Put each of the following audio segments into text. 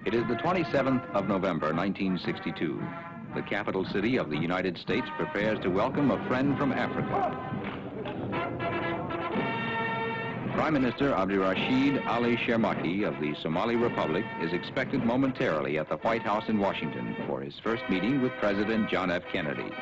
It is the 27th of November, 1962. The capital city of the United States prepares to welcome a friend from Africa. Prime Minister Abdirashid Ali Sharmake of the Somali Republic is expected momentarily at the White House in Washington for his first meeting with President John F. Kennedy.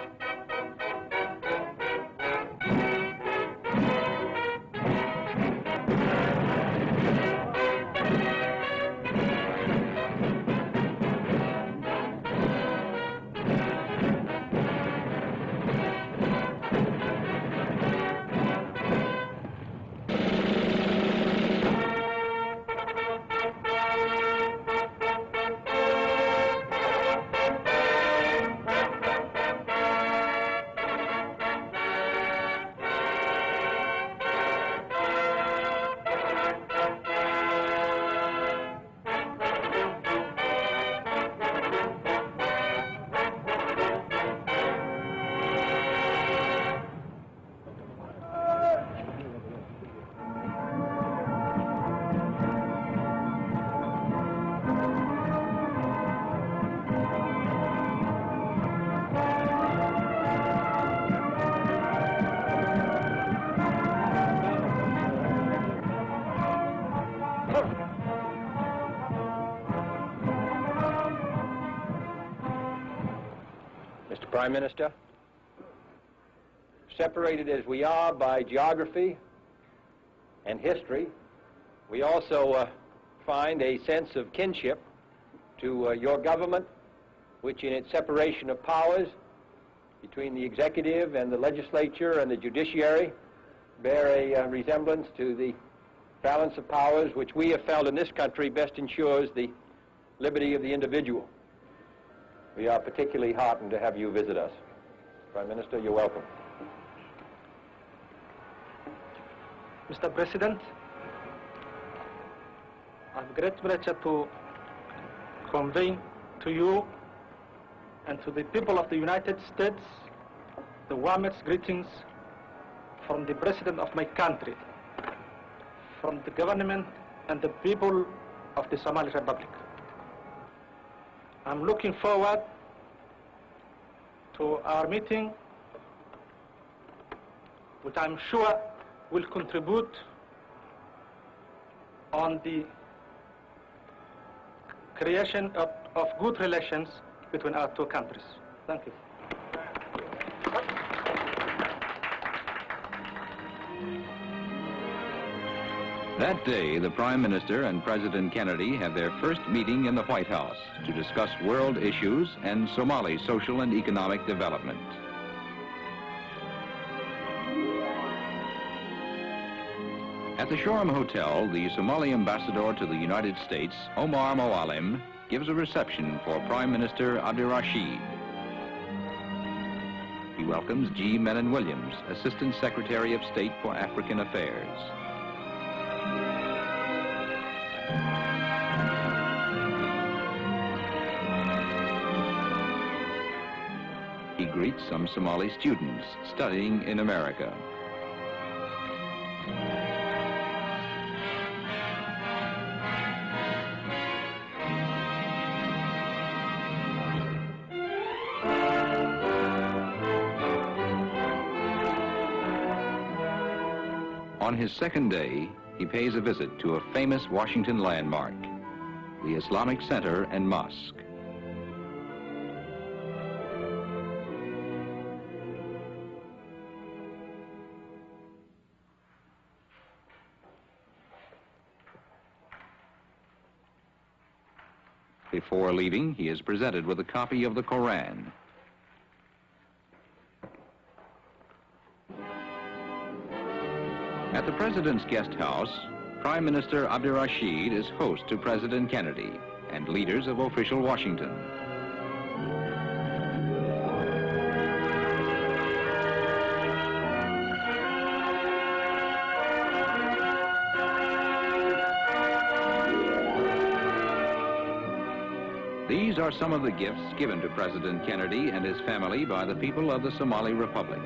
Mr. Prime Minister, separated as we are by geography and history, we also find a sense of kinship to your government, which in its separation of powers between the executive and the legislature and the judiciary bear a resemblance to the balance of powers which we have felt in this country best ensures the liberty of the individual. We are particularly heartened to have you visit us. Prime Minister, you're welcome. Mr. President, I have great pleasure to convey to you and to the people of the United States the warmest greetings from the President of my country, from the government and the people of the Somali Republic. I'm looking forward to our meeting, which I'm sure will contribute on the creation of good relations between our two countries. Thank you. That day, the Prime Minister and President Kennedy had their first meeting in the White House to discuss world issues and Somali social and economic development. At the Shoreham Hotel, the Somali ambassador to the United States, Omar Moalim, gives a reception for Prime Minister Abdirashid. He welcomes G. Menon Williams, Assistant Secretary of State for African Affairs. He greets some Somali students studying in America. On his second day, he pays a visit to a famous Washington landmark, the Islamic Center and Mosque. Before leaving, he is presented with a copy of the Koran. At the President's guest house, Prime Minister Abdirashid is host to President Kennedy and leaders of official Washington. These are some of the gifts given to President Kennedy and his family by the people of the Somali Republic.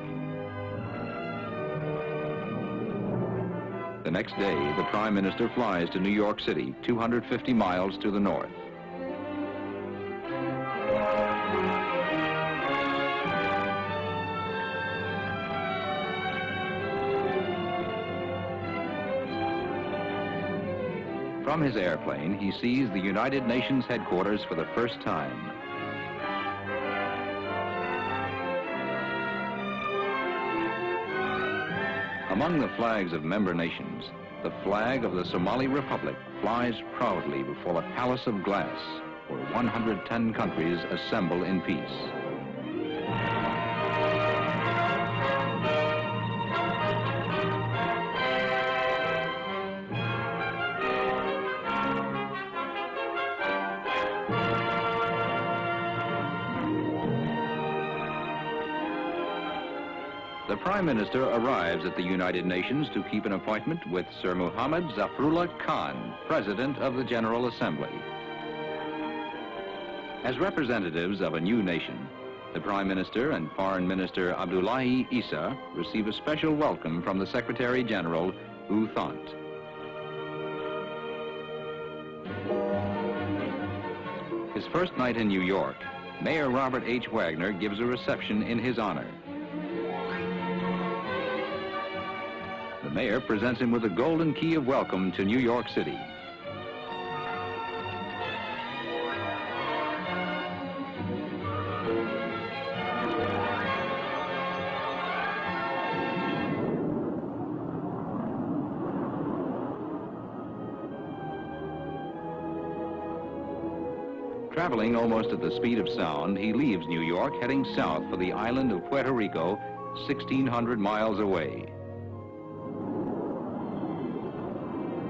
The next day, the Prime Minister flies to New York City, 250 miles to the north. From his airplane, he sees the United Nations headquarters for the first time. Among the flags of member nations, the flag of the Somali Republic flies proudly before a palace of glass where 110 countries assemble in peace. The Prime Minister arrives at the United Nations to keep an appointment with Sir Muhammad Zafrullah Khan, President of the General Assembly. As representatives of a new nation, the Prime Minister and Foreign Minister Abdullahi Issa receive a special welcome from the Secretary General, U Thant. His first night in New York, Mayor Robert H. Wagner gives a reception in his honor. The mayor presents him with a golden key of welcome to New York City. Traveling almost at the speed of sound, he leaves New York, heading south for the island of Puerto Rico, 1,600 miles away.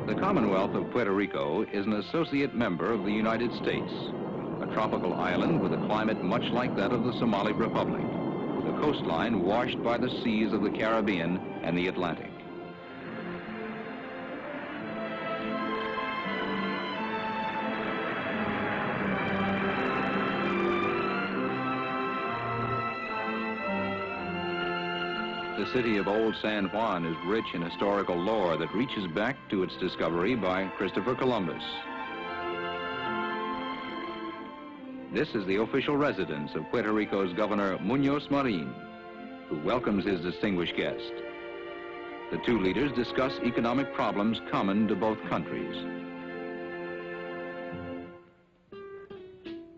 The Commonwealth of Puerto Rico is an associate member of the United States, a tropical island with a climate much like that of the Somali Republic, with a coastline washed by the seas of the Caribbean and the Atlantic. The city of Old San Juan is rich in historical lore that reaches back to its discovery by Christopher Columbus. This is the official residence of Puerto Rico's Governor Muñoz Marin, who welcomes his distinguished guest. The two leaders discuss economic problems common to both countries.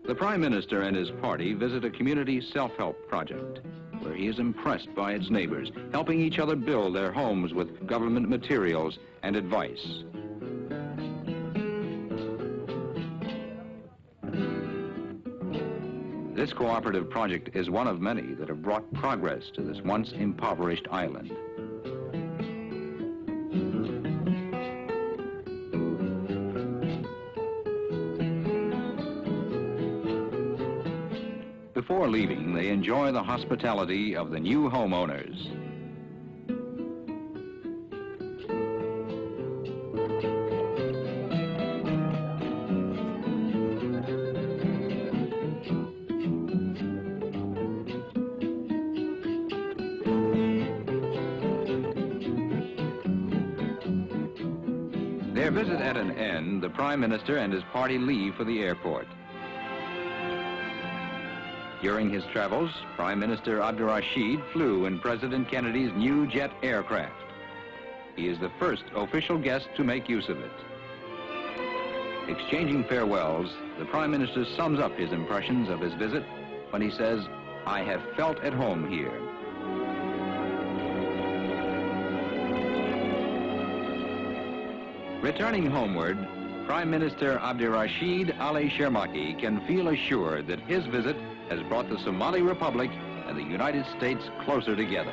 The Prime Minister and his party visit a community self-help project, where he is impressed by its neighbors, helping each other build their homes with government materials and advice. This cooperative project is one of many that have brought progress to this once impoverished island. Before leaving, they enjoy the hospitality of the new homeowners. Their visit at an end, the Prime Minister and his party leave for the airport. During his travels, Prime Minister Abdurrashid flew in President Kennedy's new jet aircraft. He is the first official guest to make use of it. Exchanging farewells, the Prime Minister sums up his impressions of his visit when he says, "I have felt at home here." Returning homeward, Prime Minister Abdirashid Ali Sharmake can feel assured that his visit has brought the Somali Republic and the United States closer together.